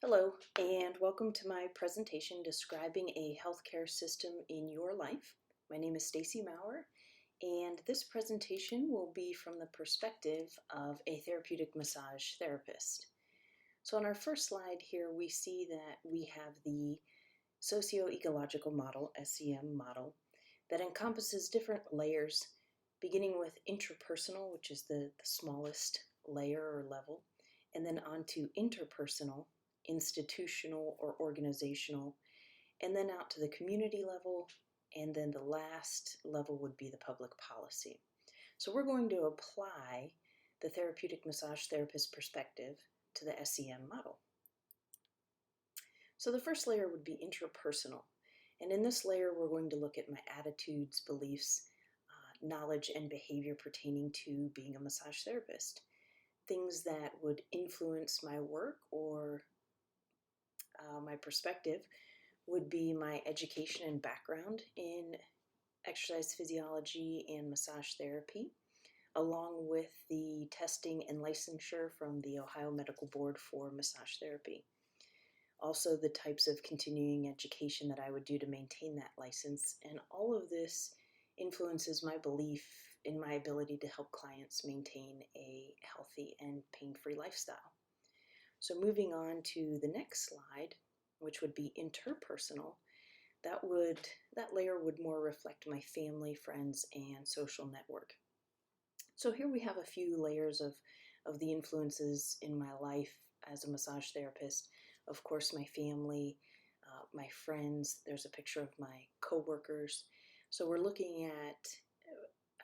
Hello, and welcome to my presentation describing a healthcare system in your life. My name is Stacy Maurer, and this presentation will be from the perspective of a therapeutic massage therapist. So on our first slide here, we see that we have the socio-ecological model, SEM model, that encompasses different layers, beginning with interpersonal, which is the smallest layer or level, and then onto interpersonal, institutional or organizational, and then out to the community level, and then the last level would be the public policy. So we're going to apply the therapeutic massage therapist perspective to the SEM model. So the first layer would be interpersonal, and in this layer we're going to look at my attitudes, beliefs, knowledge, and behavior pertaining to being a massage therapist. Things that would influence my work or my perspective would be my education and background in exercise physiology and massage therapy, along with the testing and licensure from the Ohio Medical Board for massage therapy. Also, the types of continuing education that I would do to maintain that license, and all of this influences my belief in my ability to help clients maintain a healthy and pain-free lifestyle. So moving on to the next slide, which would be interpersonal, that layer would more reflect my family, friends, and social network. So here we have a few layers of the influences in my life as a massage therapist. Of course, my family, my friends, there's a picture of my coworkers. So we're looking at,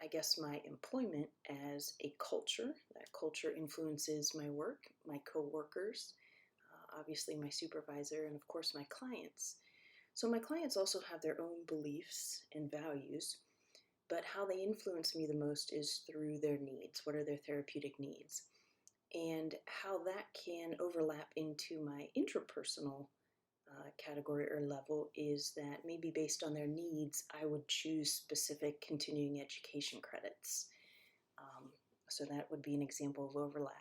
I guess, my employment as a culture. That culture influences my work, my coworkers, obviously my supervisor, and of course my clients. So my clients also have their own beliefs and values, but how they influence me the most is through their needs. What are their therapeutic needs? And how that can overlap into my interpersonal category or level is that maybe based on their needs, I would choose specific continuing education credits. So that would be an example of overlap.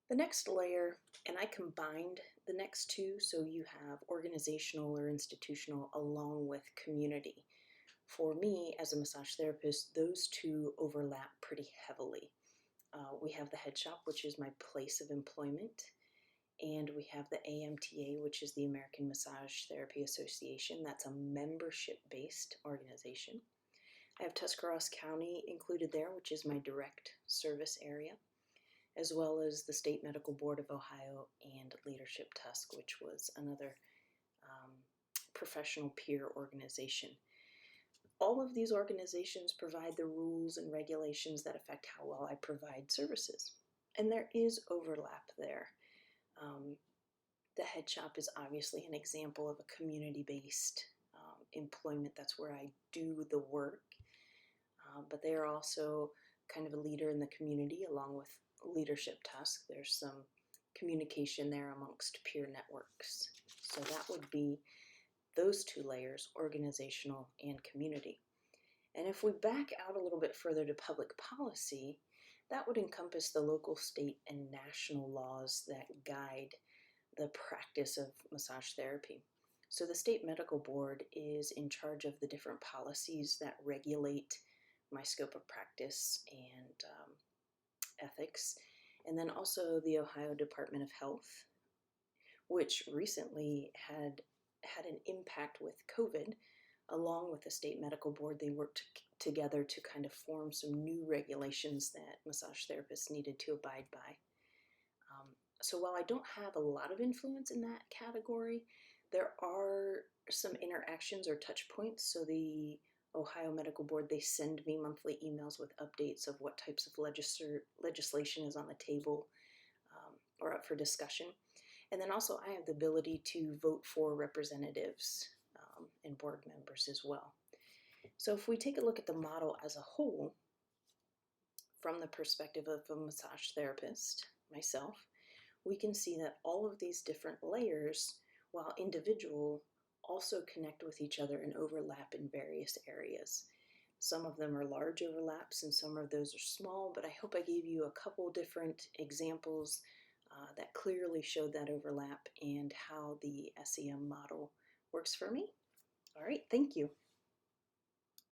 The next layer, and I combined the next two, so you have organizational or institutional along with community. For me, as a massage therapist, those two overlap pretty heavily. We have the head shop, which is my place of employment, and we have the AMTA, which is the American Massage Therapy Association. That's a membership-based organization. I have Tuscarawas County included there, which is my direct service area, as well as the State Medical Board of Ohio and Leadership Tusk, which was another professional peer organization. All of these organizations provide the rules and regulations that affect how well I provide services. And there is overlap there. The head shop is obviously an example of a community-based employment. That's where I do the work. But they are also kind of a leader in the community along with Leadership Tusk. There's some communication there amongst peer networks. So that would be those two layers, organizational and community. And if we back out a little bit further to public policy, that would encompass the local, state, and national laws that guide the practice of massage therapy. So the State Medical Board is in charge of the different policies that regulate my scope of practice and ethics, and then also the Ohio Department of Health, which recently had an impact with COVID. Along with the State Medical Board, they worked together to kind of form some new regulations that massage therapists needed to abide by. So while I don't have a lot of influence in that category, there are some interactions or touch points. So the Ohio Medical Board, they send me monthly emails with updates of what types of legislation is on the table or up for discussion. And then also I have the ability to vote for representatives and board members as well. So if we take a look at the model as a whole, from the perspective of a massage therapist, myself, we can see that all of these different layers, while individual, also connect with each other and overlap in various areas. Some of them are large overlaps and some of those are small, but I hope I gave you a couple different examples that clearly showed that overlap and how the SEM model works for me. All right, thank you.